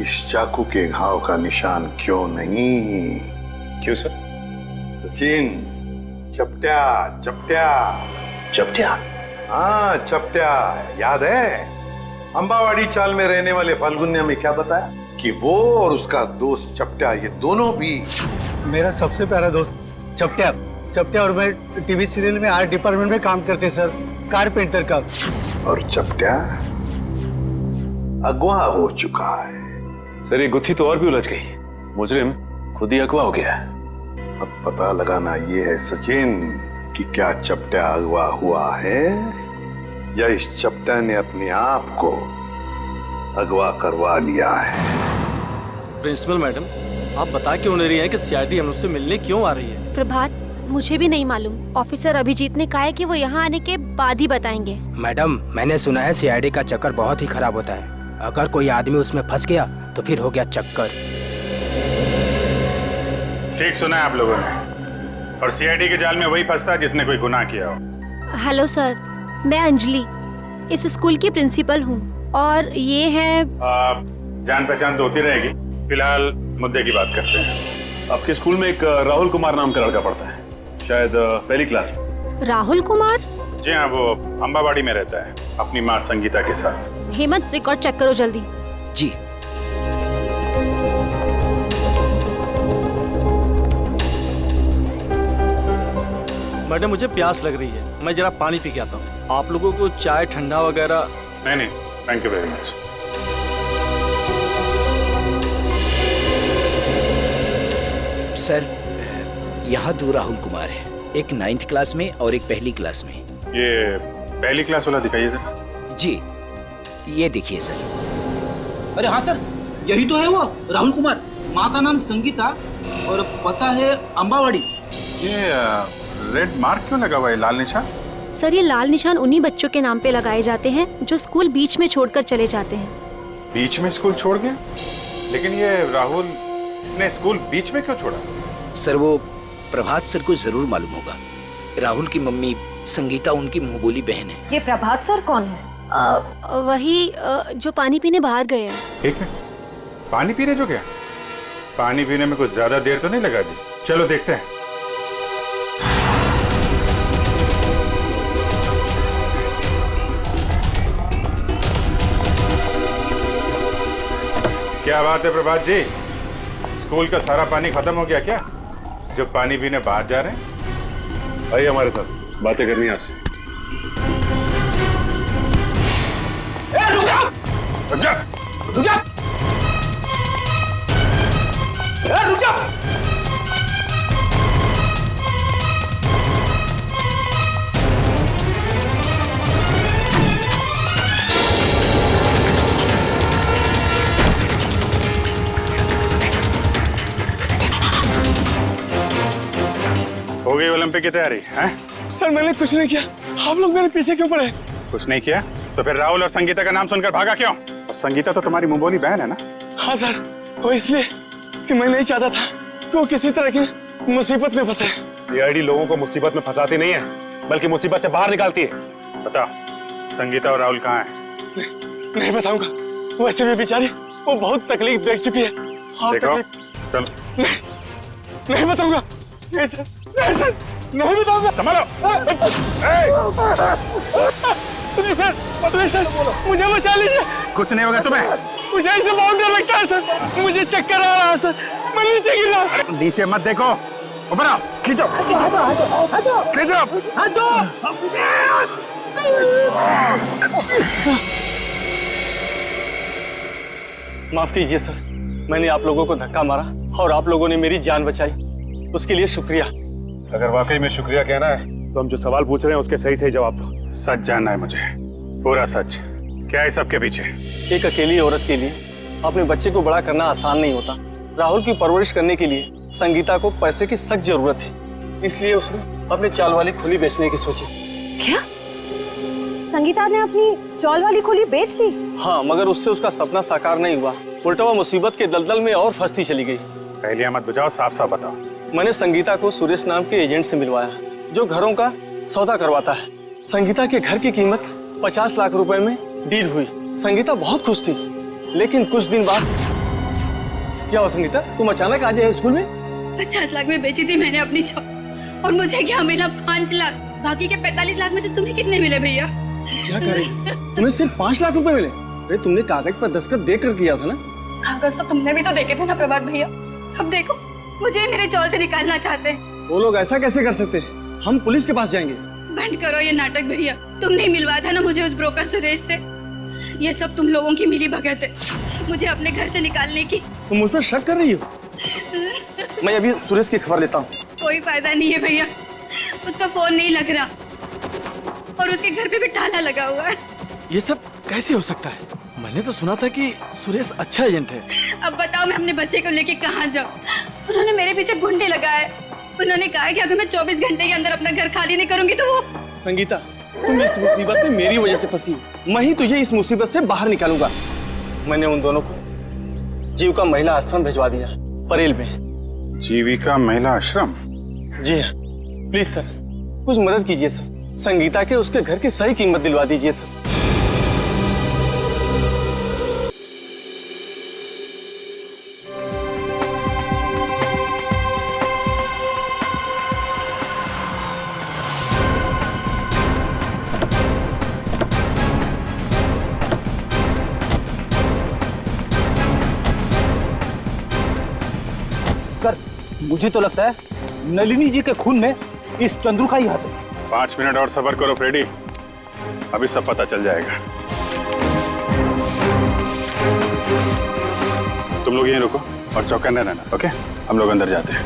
इस चाकू के घाव का निशान क्यों नहीं। क्यों सर? सचिन, चपट्या चपट्या चपट्या? हाँ चपट्या, याद है? अंबावाड़ी चाल में रहने वाले फाल्गुनिया में क्या बताया कि वो और उसका दोस्त चपट्या, ये दोनों भी। मेरा सबसे प्यारा दोस्त चपट्या। चपट्या और मैं टीवी सीरियल में आर्ट डिपार्टमेंट में काम करते सर, कारपेंटर का। और चपट्या अगवा हो चुका है। सर ये गुत्थी तो और भी उलझ गई, मुजरिम खुद ही अगवा हो गया है। अब पता लगाना ये है सचिन कि क्या चपट्या अगवा हुआ है या इस चपट्या ने अपने आप को अगवा करवा लिया है। प्रिंसिपल मैडम, आप बता क्यों नहीं रही हैं कि सीआईडी हम उससे मिलने क्यों आ रही है? प्रभात, मुझे भी नहीं मालूम। ऑफिसर अभिजीत ने कहा है कि वो यहाँ आने के बाद ही बताएंगे। मैडम, मैंने सुना है सीआईडी का चक्कर बहुत ही खराब होता है। अगर कोई आदमी उसमें फंस गया तो फिर हो गया चक्कर। ठीक सुना है आप लोगों ने, और सीआईडी के जाल में वही फंसता है जिसने कोई गुनाह किया हो। हेलो सर, मैं अंजलि इस स्कूल की प्रिंसिपल हूँ, और ये है जान पहचान तो होती रहेगी, फिलहाल मुद्दे की बात करते हैं। आपके स्कूल में एक राहुल कुमार नाम का लड़का पढ़ता है, शायद पहली क्लास में। राहुल कुमार? जी हाँ, वो अंबावाड़ी में रहता है अपनी माँ संगीता के साथ। हेमंत, रिकॉर्ड चेक करो जल्दी। जी। मैडम मुझे प्यास लग रही है, मैं जरा पानी पी के आता हूँ। आप लोगों को चाय ठंडा वगैरह? नहीं, thank you very much. Sir यहाँ 2 राहुल कुमार है, एक 9th क्लास में और एक पहली क्लास में। ये पहली क्लास वाला दिखाइए सर। जी, ये देखिए सर। अरे हाँ सर, यही तो है वो राहुल कुमार। माँ का नाम संगीता और पता है अम्बावाड़ी। ये रेड मार्क क्यों लगा हुआ है, लाल निशान? सर ये लाल निशान उन्हीं बच्चों के नाम पे लगाए जाते हैं जो स्कूल बीच में छोड़कर चले जाते हैं। बीच में स्कूल छोड़ गया? लेकिन ये राहुल, इसने स्कूल बीच में क्यों छोड़ा? सर वो प्रभात सर को जरूर मालूम होगा। राहुल की मम्मी संगीता उनकी मुंहबोली बहन है। ये प्रभात सर कौन है? वही जो पानी पीने बाहर गए हैं। एक मिनट, पानी पीने जो गया? पानी पीने में कुछ ज्यादा देर तो नहीं लगा दी? चलो देखते हैं। क्या बात है प्रभात जी, स्कूल का सारा पानी खत्म हो गया क्या, जो पानी पीने बाहर जा रहे हैं? आइए हमारे साथ, बातें करनी है आपसे। रुक जा, रुक जा, रुक जा, रुक जा। हो गई ओलंपिक की तैयारी हैं? सर मैंने कुछ नहीं किया, आप लोग मेरे पीछे क्यों पड़े? कुछ नहीं किया तो फिर राहुल और संगीता का नाम सुनकर भागा क्यों? और संगीता तो तुम्हारी मुंहबोली बहन है ना? हाँ सर, वो इसलिए कि मैं नहीं चाहता था कि वो किसी तरह की मुसीबत में फंसे। ये आईडी लोगों को मुसीबत में फंसाती नहीं है, बल्कि मुसीबत से बाहर निकालती है। बता, संगीता और राहुल कहाँ हैं? नहीं बताऊंगा, वैसे भी बेचारी वो बहुत तकलीफ देख चुकी है। देखो, चलो। नहीं बताऊंगा, नहीं सर, नहीं सर, नहीं बताऊंगा। संभालो। नहीं सर, नहीं सर, मुझे बचा लीजिए। कुछ नहीं होगा तुम्हें। मुझे इससे बहुत डर लगता है सर, मुझे चक्कर आ रहा है सर, मैं नीचे गिर रहा हूँ। नीचे मत देखो, ऊपर आओ, खींचो, खींचो। माफ कीजिए सर, मैंने आप लोगों को धक्का मारा और आप लोगों ने मेरी जान बचाई, उसके लिए शुक्रिया। अगर वाकई में शुक्रिया कहना है तो हम जो सवाल पूछ रहे हैं उसके सही सही जवाब दो। सच जानना है मुझे, पूरा सच। क्या है सबके पीछे? एक अकेली औरत के लिए अपने बच्चे को बड़ा करना आसान नहीं होता। राहुल की परवरिश करने के लिए संगीता को पैसे की सख्त जरूरत थी, इसलिए उसने अपनी चाल वाली खुली बेचने की सोची। क्या? संगीता ने अपनी चौल वाली खुली बेच दी? हाँ, मगर उससे उसका सपना साकार नहीं हुआ, उल्टा वो मुसीबत के दलदल में और फंसती चली गई। पहले मत बुझाओ, साफ साफ बताओ। मैंने संगीता को सुरेश नाम के एजेंट से मिलवाया, जो घरों का सौदा करवाता है। संगीता के घर की कीमत 50 लाख रुपए में डील हुई। संगीता बहुत खुश थी, लेकिन कुछ दिन बाद क्या हुआ? संगीता, तुम अचानक आ गए स्कूल में? 50 लाख में बेची थी मैंने अपनी चौल, और मुझे क्या मिला? 5 लाख। बाकी के 45 लाख में से तुम्हें कितने मिले भैया? क्या करें, तुम्हें सिर्फ 5 लाख रुपए मिले? अरे तुमने कागज पर दस्तखत देकर किया था ना? कागज तो तुमने भी तो देखे थे ना प्रभात भैया। अब देखो, मुझे मेरे चौल से निकालना चाहते हैं। वो लोग ऐसा कैसे कर सकते हैं? हम पुलिस के पास जाएंगे। बंद करो ये नाटक भैया, तुमने ही मिलवाया था ना मुझे उस ब्रोकर सुरेश से। ये सब तुम लोगों की मिली भगत है, मुझे अपने घर से निकालने की। तुम मुझ पर शक कर रही हो? मैं अभी सुरेश की खबर लेता हूँ। कोई फायदा नहीं है भैया, उसका फोन नहीं लग रहा और उसके घर पे भी ताला लगा हुआ है। ये सब कैसे हो सकता है? मैंने तो सुना था कि सुरेश अच्छा एजेंट है। अब बताओ मैं अपने बच्चे को लेके कहाँ जाऊँ? उन्होंने मेरे पीछे गुंडे लगाए। उन्होंने कहा कि अगर मैं 24 घंटे के अंदर अपना घर खाली नहीं करूंगी तो वो। संगीता, तुम इस मुसीबत में मेरी वजह से फंसी, मैं ही तुझे इस मुसीबत से बाहर निकालूंगा। मैंने उन दोनों को जीविका महिला आश्रम भिजवा दिया, परेल में। जीविका महिला आश्रम? जी हाँ, प्लीज सर, कुछ मदद कीजिए सर। संगीता के उसके घर की सही कीमत दिलवा दीजिए सर। मुझे तो लगता है नलिनी जी के खून में इस चंद्रू का ही हाथ है। 5 मिनट और सब्र करो फ्रेडी, अभी सब पता चल जाएगा। तुम लोग यहीं रुको और चौकन्ने रहना, ओके? हम लोग अंदर जाते हैं।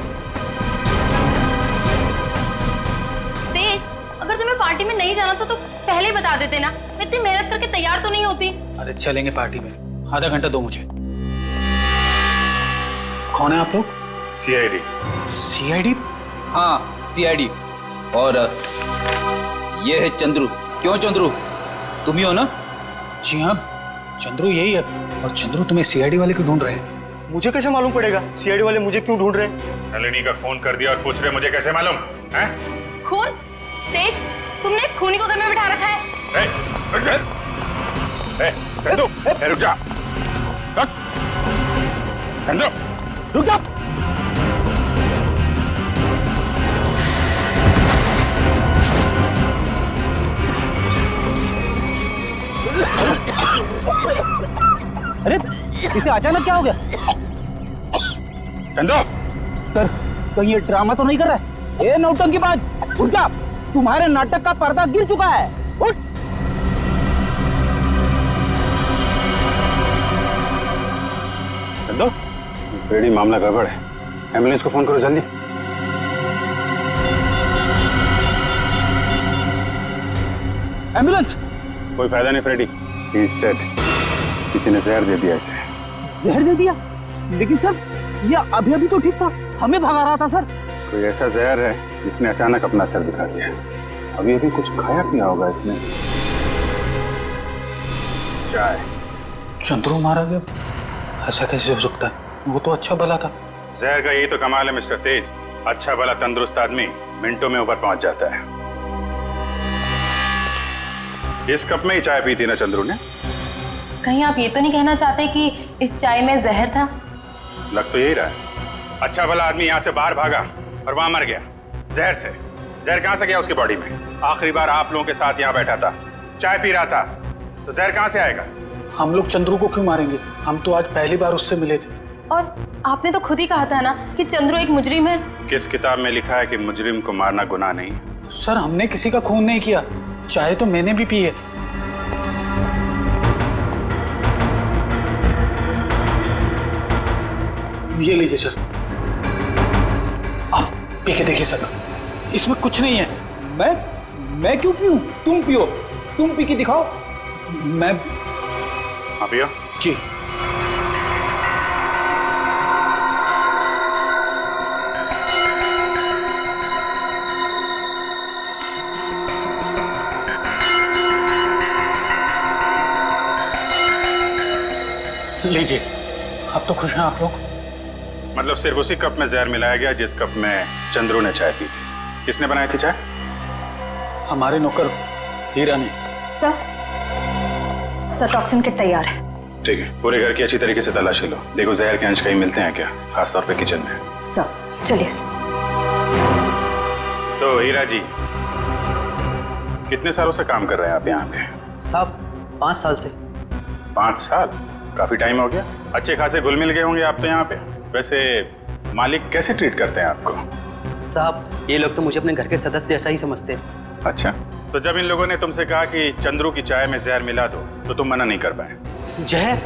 तेज, अगर तुम्हें पार्टी में नहीं जाना तो पहले ही बता देते ना, मैं इतनी मेहनत करके तैयार तो नहीं होती। अरे चलेंगे पार्टी में, आधा घंटा दो मुझे। कौन है आप लोग? सीआईडी। सीआईडी? हाँ सीआईडी। और ये है चंद्रू। क्यों चंद्रू, तुम ही हो ना? जी हाँ, चंद्रू यही है। और चंद्रू तुम्हें सीआईडी वाले क्यों ढूंढ रहे हैं? मुझे कैसे मालूम पड़ेगा सीआईडी वाले मुझे क्यों ढूंढ रहे हैं? नलिनी का फोन कर दिया और पूछ रहे मुझे कैसे मालूम है? खून? तेज, तुमने खूनी को घर में बिठा रखा है। रुक जा। रुक जा। अरे इसे अचानक क्या हो गया? चंदो सर, कहीं ये ड्रामा तो नहीं कर रहा है? ए नौटंकीबाज, उठ जा। तुम्हारे नाटक का पर्दा गिर चुका है। उठ। चंदो, फ्रेडी मामला गड़बड़ है। एम्बुलेंस को फोन करो जल्दी। एम्बुलेंस? कोई फायदा नहीं फ्रेडी, ही इज डेड। किसी ने जहर दे दिया इसे। जहर दे दिया? लेकिन सर, ये अभी अभी तो ठीक था, हमें भगा रहा था सर। कोई ऐसा जहर है जिसने अचानक अपना सर दिखा दिया। अभी अभी कुछ खाया पिया होगा इसने। चाय। चंद्रू मारा गया? ऐसा कैसे हो सकता है? वो तो अच्छा भला था। जहर का यही तो कमाल है मिस्टर तेज। अच्छा भला तंदुरुस्त आदमी मिनटों में ऊपर पहुंच जाता है। इस कप में ही चाय पी थी ना चंद्रू ने? कहीं आप ये तो नहीं कहना चाहते कि इस चाय में जहर था? लग तो यही रहा है। अच्छा भला आदमी यहाँ से बाहर भागा और वहां मर गया जहर से। जहर कहां से गया उसकी बॉडी में? आखिरी बार आप लोगों के साथ यहाँ बैठा था, चाय पी रहा था, तो जहर कहां से आएगा? हम लोग चंद्रू को क्यों मारेंगे? हम तो आज पहली बार उससे मिले थे। और आपने तो खुद ही कहा था ना कि चंद्रू एक मुजरिम है। किस किताब में लिखा है कि मुजरिम को मारना गुनाह नहीं? सर, हमने किसी का खून नहीं किया। चाय तो मैंने भी पी है। ये लीजिए सर, आप पी के देखिए सर, इसमें कुछ नहीं है। मैं क्यों पीऊं? तुम पियो, तुम पी के दिखाओ। मैं पियो जी। लीजिए, अब तो खुश हैं आप लोग? मतलब सिर्फ उसी कप में जहर मिलाया गया जिस कप में चंद्रू ने चाय पी थी। किसने बनाई थी चाय? हमारे नौकर हीरा ने। सर टॉक्सिन किट तैयार है। ठीक है, पूरे घर की अच्छी तरीके से तलाशी लो। देखो जहर के अंश कहीं मिलते हैं क्या, खासतौर पे किचन में। सर चलिए। तो हीरा जी, कितने सालों से काम कर रहे हैं आप यहाँ पे? साहब 5 साल से। 5 साल? काफी टाइम हो गया। अच्छे खासे घुल मिल गए होंगे आप तो यहाँ पे। वैसे मालिक कैसे ट्रीट करते हैं आपको? साहब ये लोग तो मुझे अपने घर के सदस्य जैसा ही समझते हैं। अच्छा, तो जब इन लोगों ने तुमसे कहा कि चंद्रू की चाय में जहर मिला दो, तो तुम मना नहीं कर पाए? जहर?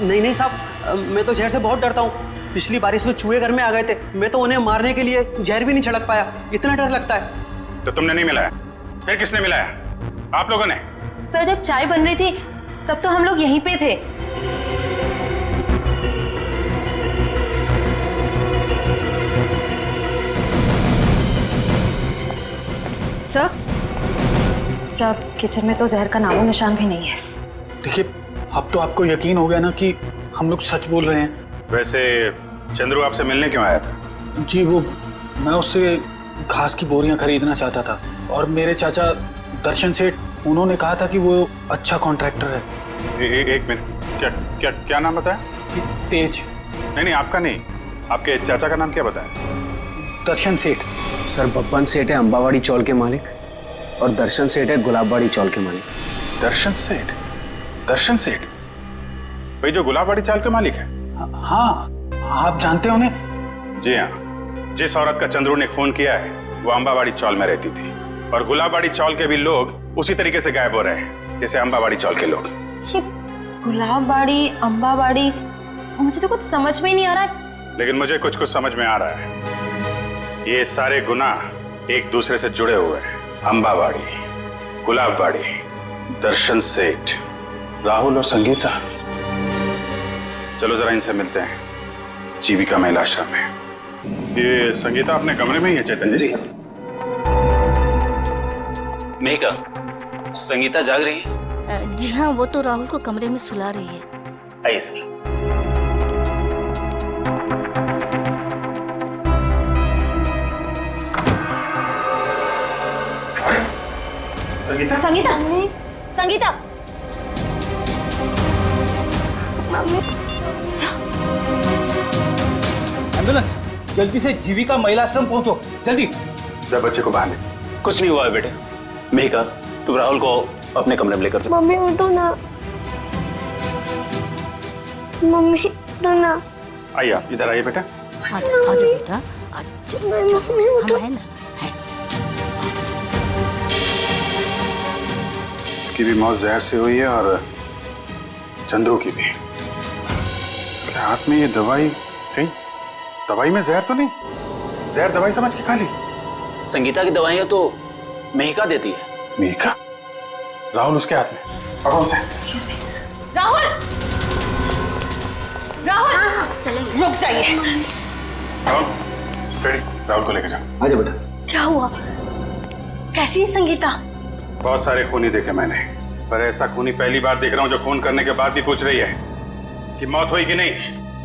नहीं साहब, मैं तो जहर से बहुत डरता हूँ। पिछली बारिश में चूहे घर में आ गए थे, मैं तो उन्हें मारने के लिए जहर भी नहीं छिड़क पाया, इतना डर लगता है। तो तुमने नहीं मिलाया? फिर किसने मिलाया? आप लोगों ने? सर जब चाय बन रही थी तब तो हम लोग यहीं पे थे। सर किचन में तो जहर का नामो निशान भी नहीं है। देखिए, अब तो आपको यकीन हो गया ना कि हम लोग सच बोल रहे हैं। वैसे चंद्रू आपसे मिलने क्यों आया था? जी वो मैं उससे घास की बोरियां खरीदना चाहता था, और मेरे चाचा दर्शन सेठ, उन्होंने कहा था कि वो अच्छा कॉन्ट्रैक्टर है। एक मिनट, क्या नाम बताया? तेज। नहीं, आपका नहीं, आपके चाचा का नाम क्या बताया? दर्शन सेठ। सर बब्बन सेठ है अंबावाड़ी चौल के मालिक, और दर्शन सेठ है गुलाबवाड़ी चौल के मालिक। दर्शन सेठ? दर्शन सेठ भाई जो गुलाबवाड़ी चौल के मालिक है? हाँ, आप जानते हो उन्हें? जी हाँ, जिस औरत का चंद्रू ने खून किया है वो अंबावाड़ी चौल में रहती थी, और गुलाबवाड़ी चौल के भी लोग उसी तरीके से गायब हो रहे हैं जैसे अंबावाड़ी चौल के लोग। ये गुलाबवाड़ी, अंबावाड़ी, मुझे तो कुछ समझ में ही नहीं आ रहा। लेकिन मुझे कुछ समझ में आ रहा है। ये सारे गुनाह एक दूसरे से जुड़े हुए हैं। अंबावाड़ी, गुलाबवाड़ी, दर्शन सेठ, राहुल और संगीता। चलो जरा इनसे मिलते हैं। जीविका महिला आश्रम में। ये संगीता अपने कमरे में ही है चैतन्य जी? मेघा, संगीता जाग रही है? जी हाँ, वो तो राहुल को कमरे में सुला रही है। आइए इसकी। संगीता संगीता संगीता एम्बुलेंस, जल्दी से जीविका महिला आश्रम पहुंचो, जल्दी। जब बच्चे को बाहर ले। कुछ नहीं हुआ है बेटे। मेघा, तुम राहुल को अपने कमरे में लेकर चलो। मम्मी उठो ना, मम्मी उठो ना। आइए आप इधर आइए बेटा। आजा बेटा, मम्मी उठो। इसकी भी मौत जहर से हुई है और चंद्रू की भी। इसके हाथ में ये दवाई कहीं, दवाई में जहर तो नहीं? जहर दवाई समझ के खा ली? संगीता की दवाइयां तो मेघा देती है। मेघा? राहुल उसके हाथ में, पकड़ो उसे। राहुल राहुल चलेंगे, रुक जाइए। राहुल, राहुल को लेकर जाओ। आजा बेटा। क्या हुआ? कैसी है संगीता? बहुत सारे खूनी देखे मैंने, पर ऐसा खूनी पहली बार देख रहा हूँ जो खून करने के बाद भी पूछ रही है कि मौत हुई कि नहीं।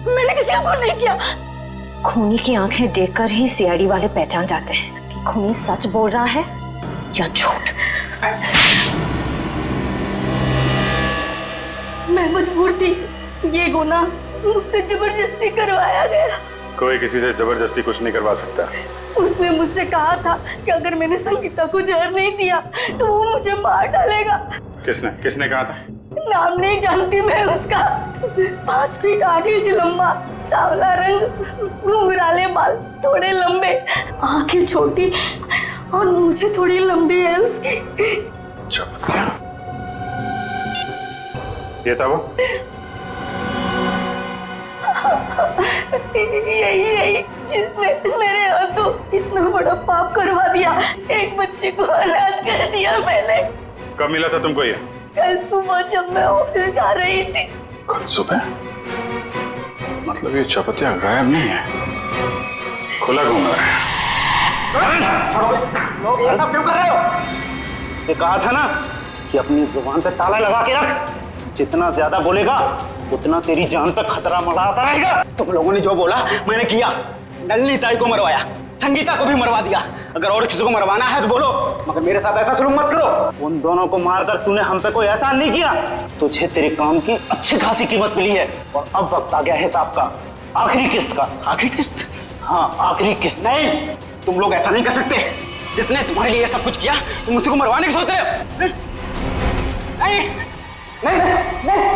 मैंने किसी को खून नहीं किया। खूनी की आंखें देखकर ही सीआईडी वाले पहचान जाते हैं कि खूनी सच बोल रहा है या झूठ। मैं मजबूर थी, ये गुनाह मुझसे जबरदस्ती करवाया गया। कोई किसी से जबरदस्ती कुछ नहीं करवा सकता। उसने मुझसे कहा था कि अगर मैंने संगीता को जहर नहीं दिया तो वो मुझे मार डालेगा। किसने किसने कहा था? नाम नहीं जानती मैं उसका। 5 फीट 8 इंच लंबा, सांवला रंग, घुंघराले बाल, थोड़े लंबे, आंखें छोटी और मुझे थोड़ी लंबी है उसकी। ये था वो? यही जिसने मेरे हाथों इतना बड़ा पाप करवा दिया। एक बच्चे को अनाथ कर दिया मैंने। कब मिला था तुमको ये? कल सुबह जब मैं ऑफिस जा रही थी। कल सुबह? मतलब ये चपतिया गायब नहीं है, खुला घूम रहा है। ये सब क्यों कर रहे हो? ये कहा था ना कि अपनी जुबान पे ताला लगा के रख। जितना ज्यादा बोलेगा उतना तेरी जान पे खतरा मंडराता रहेगा। तुम लोगों ने जो बोला मैंने किया। नलिनी ताई को मरवाया, संगीता को भी मरवा दिया। अगर और किसी को मरवाना है तो बोलो, मगर मेरे साथ ऐसा सलूक मत करो। उन दोनों को मारकर तूने हम पे कोई एहसान नहीं किया। तुझे तेरे काम की अच्छी खासी कीमत मिली है और अब वक्त आ गया हिसाब का, आखिरी किस्त का। आखिरी किस्त? हाँ, आखिरी किस्त। नहीं, तुम लोग ऐसा नहीं कर सकते। जिसने तुम्हारे लिए सब कुछ किया तुम उसी को मरवाने की सोच रहे हो? नहीं नहीं नहीं, नहीं।